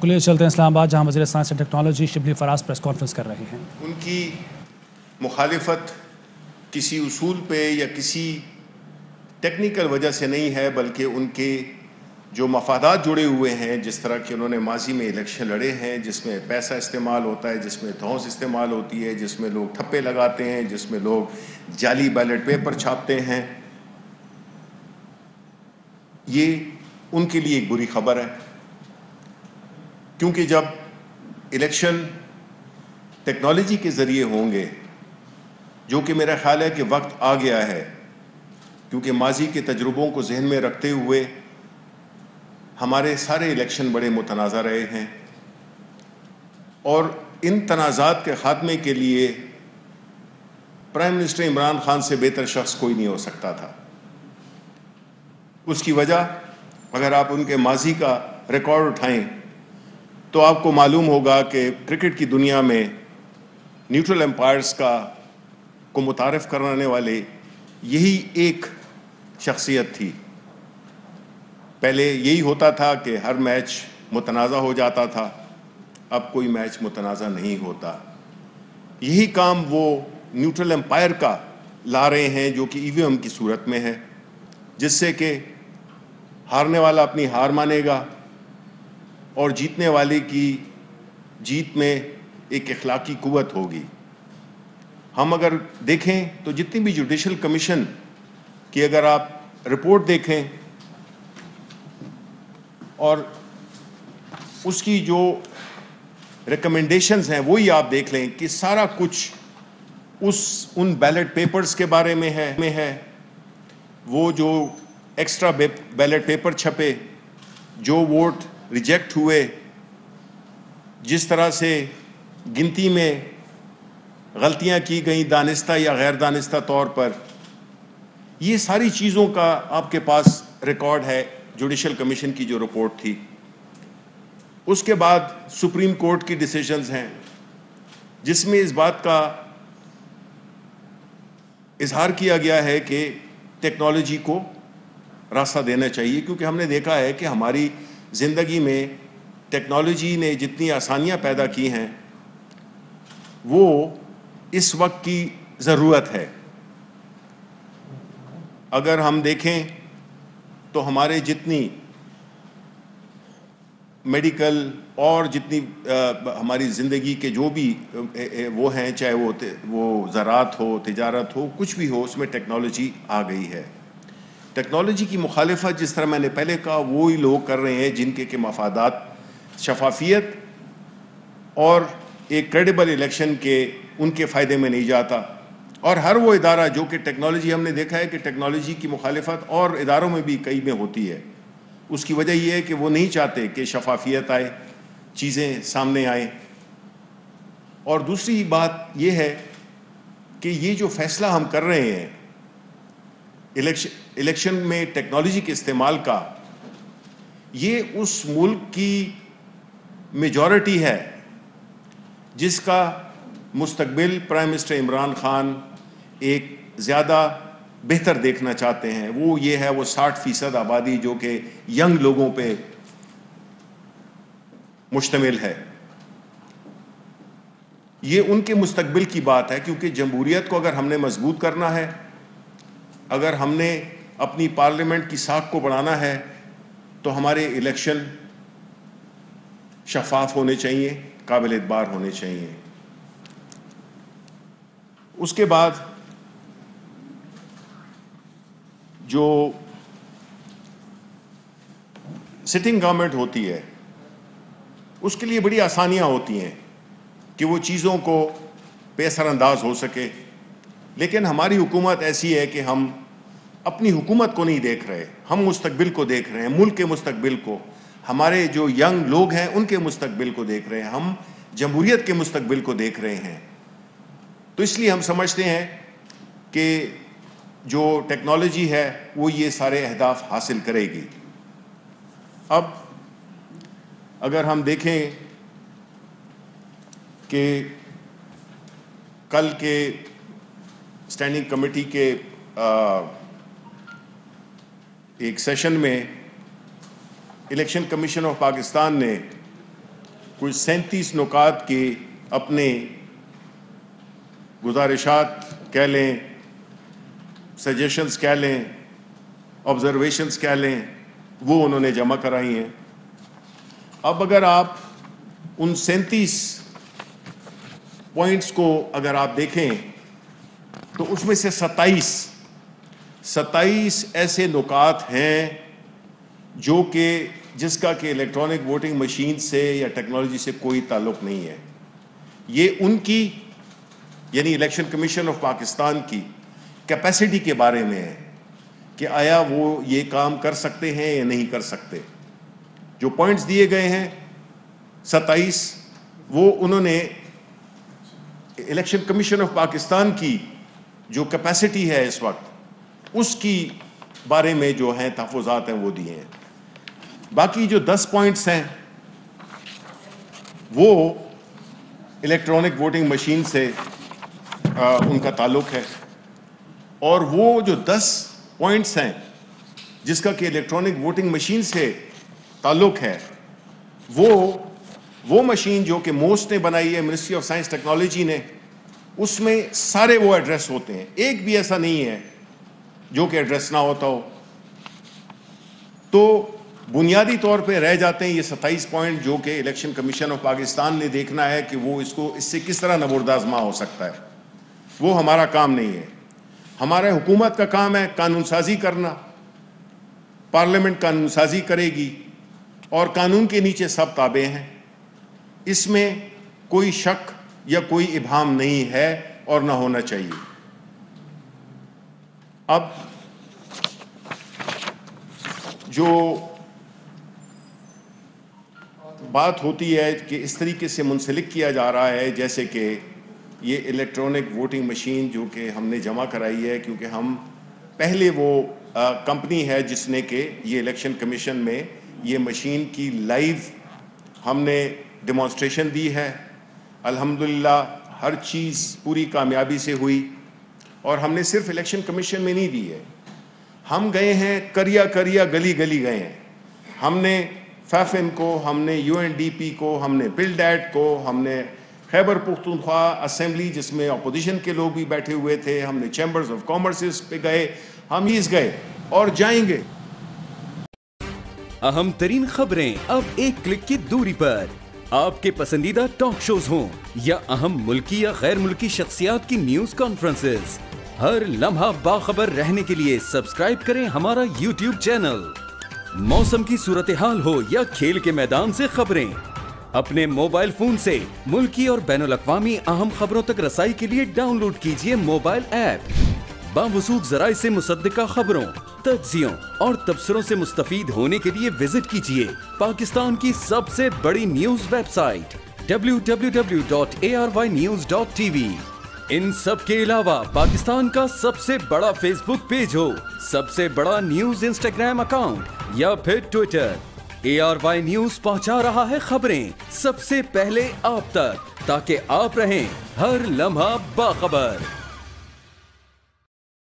کلیے چلتے ہیں اسلام آباد، جہاں وزیر science and technology Shibli Faraz press conference کر رہے ہیں۔ ان کی مخالفت کسی اصول پہ یا کسی ٹیکنیکل وجہ سے نہیں ہے، بلکہ ان کے جو مفادات جڑے ہوئے ہیں، جس طرح کہ انہوں نے ماضی میں الیکشن لڑے ہیں، جس میں پیسہ استعمال ہوتا ہے، جس میں دھونس استعمال ہوتی ہے، جس میں لوگ ٹھپے لگاتے ہیں، جس میں لوگ جعلی بیلٹ پیپر چھاپتے ہیں، یہ ان کے لیے ایک بری خبر ہے، کیونکہ جب الیکشن ٹیکنالوجی کے ذریعے ہوں گے، جو کہ میرا خیال ہے کہ وقت آ گیا ہے، کیونکہ ماضی کے تجربوں کو ذہن میں رکھتے ہوئے ہمارے سارے الیکشن بڑے متنازع رہے ہیں، اور ان تنازعات کے خاتمے کے لیے پرائم منسٹر عمران خان سے بہتر شخص کوئی نہیں ہو سکتا تھا۔ اس کی وجہ اگر آپ ان کے ماضی کا ریکارڈ اٹھائیں تو آپ کو معلوم ہوگا کہ کرکٹ کی دنیا میں نیوٹرل امپائرز کو متعارف کرانے والے یہی ایک شخصیت تھی۔ پہلے یہی ہوتا تھا کہ ہر میچ متنازع ہو جاتا تھا، اب کوئی میچ متنازع نہیں ہوتا۔ یہی کام وہ نیوٹرل امپائر کا لا رہے ہیں، جو کہ ای وی ایم کی صورت میں ہے، جس سے کہ ہارنے والا اپنی ہار مانے گا اور جیتنے والے کی جیت میں ایک اخلاقی قوت ہوگی۔ ہم اگر دیکھیں تو جتنی بھی جوڈیشل کمیشن کی اگر آپ رپورٹ دیکھیں اور اس کی جو ریکمنڈیشنز ہیں وہی آپ دیکھ لیں کہ سارا کچھ ان بیلٹ پیپرز کے بارے میں ہے، وہ جو ایکسٹرا بیلٹ پیپر چھپے، جو ووٹ ریجیکٹ ہوئے، جس طرح سے گنتی میں غلطیاں کی گئیں دانستہ یا غیر دانستہ طور پر، یہ ساری چیزوں کا آپ کے پاس ریکارڈ ہے جوڈیشل کمیشن کی جو رپورٹ تھی۔ اس کے بعد سپریم کورٹ کی ڈیسیژنز ہیں، جس میں اس بات کا اظہار کیا گیا ہے کہ ٹیکنالوجی کو راستہ دینا چاہیے، کیونکہ ہم نے دیکھا ہے کہ ہماری زندگی میں ٹیکنالوجی نے جتنی آسانیاں پیدا کی ہیں وہ اس وقت کی ضرورت ہے۔ اگر ہم دیکھیں تو ہمارے جتنی میڈیکل اور جتنی ہماری زندگی کے جو بھی وہ ہیں، چاہے وہ زراعت ہو، تجارت ہو، کچھ بھی ہو، اس میں ٹیکنالوجی آ گئی ہے۔ ٹیکنالوجی کی مخالفت جس طرح میں نے پہلے کہا وہی لوگ کر رہے ہیں جن کے مفادات شفافیت اور ایک کریڈیبل الیکشن کے ان کے فائدے میں نہیں جاتا، اور ہر وہ ادارہ جو کہ ٹیکنالوجی، ہم نے دیکھا ہے کہ ٹیکنالوجی کی مخالفت اور اداروں میں بھی کئی میں ہوتی ہے، اس کی وجہ یہ ہے کہ وہ نہیں چاہتے کہ شفافیت آئے، چیزیں سامنے آئیں۔ اور دوسری بات یہ ہے کہ یہ جو فیصلہ ہم کر رہے ہیں الیکشن میں ٹیکنالوجی کے استعمال کا، یہ اس ملک کی میجورٹی ہے جس کا مستقبل پرائم منسٹر عمران خان ایک زیادہ بہتر دیکھنا چاہتے ہیں۔ وہ یہ ہے، وہ 60% آبادی جو کہ ینگ لوگوں پہ مشتمل ہے۔ یہ ان کے مستقبل کی بات ہے، کیونکہ جمہوریت کو اگر ہم نے مضبوط کرنا ہے، اگر ہم نے اپنی پارلیمنٹ کی ساکھ کو بڑھانا ہے، تو ہمارے الیکشن شفاف ہونے چاہیے، قابل اعتبار ہونے چاہیے۔ اس کے بعد جو سٹنگ گورنمنٹ ہوتی ہے اس کے لیے بڑی آسانیاں ہوتی ہیں کہ وہ چیزوں کو بے اثر انداز ہو سکے، لیکن ہماری حکومت ایسی ہے کہ ہم اپنی حکومت کو نہیں دیکھ رہے، ہم مستقبل کو دیکھ رہے ہیں، ملک کے مستقبل کو، ہمارے جو ینگ لوگ ہیں ان کے مستقبل کو دیکھ رہے ہیں، ہم جمہوریت کے مستقبل کو دیکھ رہے ہیں۔ تو اس لیے ہم سمجھتے ہیں کہ جو ٹیکنالوجی ہے وہ یہ سارے اہداف حاصل کرے گی۔ اب اگر ہم دیکھیں کہ کل کے اسٹینڈنگ کمیٹی کے ایک سیشن میں الیکشن کمیشن آف پاکستان نے کوئی 37 نکات کے اپنے گزارشات کہہ لیں، سجیشنز کہہ لیں، آبزرویشنز کہہ لیں، وہ انہوں نے جمع کرائی ہیں۔ اب اگر آپ ان 37 پوائنٹس کو اگر آپ دیکھیں تو اس میں سے 27 ایسے نکات ہیں جو کہ جس کا کہ الیکٹرانک ووٹنگ مشین سے یا ٹیکنالوجی سے کوئی تعلق نہیں ہے۔ یہ ان کی یعنی الیکشن کمیشن آف پاکستان کی کیپیسٹی کے بارے میں ہے کہ آیا وہ یہ کام کر سکتے ہیں یا نہیں کر سکتے۔ جو پوائنٹس دیے گئے ہیں 27، وہ انہوں نے الیکشن کمیشن آف پاکستان کی جو کیپیسٹی ہے اس وقت، اس کی بارے میں جو ہیں تحفظات ہیں وہ دیے ہیں۔ باقی جو 10 پوائنٹس ہیں وہ الیکٹرانک ووٹنگ مشین سے ان کا تعلق ہے، اور وہ جو 10 پوائنٹس ہیں جس کا کہ الیکٹرانک ووٹنگ مشین سے تعلق ہے، وہ مشین جو کہ موسٹ نے بنائی ہے، منسٹری آف سائنس ٹیکنالوجی نے، اس میں سارے وہ ایڈریس ہوتے ہیں، ایک بھی ایسا نہیں ہے جو کہ ایڈریس نہ ہوتا ہو۔ تو بنیادی طور پہ رہ جاتے ہیں یہ 27 پوائنٹ جو کہ الیکشن کمیشن آف پاکستان نے دیکھنا ہے کہ وہ اس سے کس طرح نبرد آزما ہو سکتا ہے۔ وہ ہمارا کام نہیں ہے۔ ہمارے حکومت کا کام ہے قانون سازی کرنا، پارلیمنٹ قانون سازی کرے گی اور قانون کے نیچے سب تابع ہیں، اس میں کوئی شک یا کوئی ابہام نہیں ہے اور نہ ہونا چاہیے۔ اب جو بات ہوتی ہے کہ اس طریقے سے منسلک کیا جا رہا ہے جیسے کہ یہ الیکٹرانک ووٹنگ مشین جو کہ ہم نے جمع کرائی ہے، کیونکہ ہم پہلے وہ کمپنی ہے جس نے کہ یہ الیکشن کمیشن میں یہ مشین کی لائیو ہم نے ڈیمانسٹریشن دی ہے۔ الحمدللہ ہر چیز پوری کامیابی سے ہوئی، اور ہم نے صرف الیکشن کمیشن میں نہیں دی ہے، ہم گئے ہیں کریا گلی گلی گئے ہیں۔ ہم نے فیفن کو، ہم نے UNDP کو، ہم نے بلڈیٹ کو، ہم نے خیبر پختونخوا اسمبلی جس میں اپوزیشن کے لوگ بھی بیٹھے ہوئے تھے، ہم نے چیمبرز آف کامرس پہ گئے، ہم اس گئے اور جائیں گے۔ اہم ترین خبریں اب ایک کلک کی دوری پر، آپ کے پسندیدہ ٹاک شوز ہوں یا اہم ملکی یا غیر ملکی شخصیات کی نیوز کانفرنسز، ہر لمحہ باخبر رہنے کے لیے سبسکرائب کریں ہمارا YouTube چینل۔ موسم کی صورتحال ہو یا کھیل کے میدان سے خبریں، اپنے موبائل فون سے ملکی اور بین الاقوامی اہم خبروں تک رسائی کے لیے ڈاؤن لوڈ کیجئے موبائل ایپ۔ باوثوق ذرائع سے مصدقہ خبروں، تجزیوں اور تبصروں سے مستفید ہونے کے لیے وزٹ کیجئے پاکستان کی سب سے بڑی نیوز ویب سائٹ www.arYnews.tv۔ ان سب کے علاوہ پاکستان کا سب سے بڑا فیس بک پیج ہو، سب سے بڑا نیوز انسٹاگرام اکاؤنٹ یا پھر ٹویٹر، ARY نیوز پہنچا رہا ہے خبریں سب سے پہلے آپ تک، تاکہ آپ رہیں ہر لمحہ باخبر۔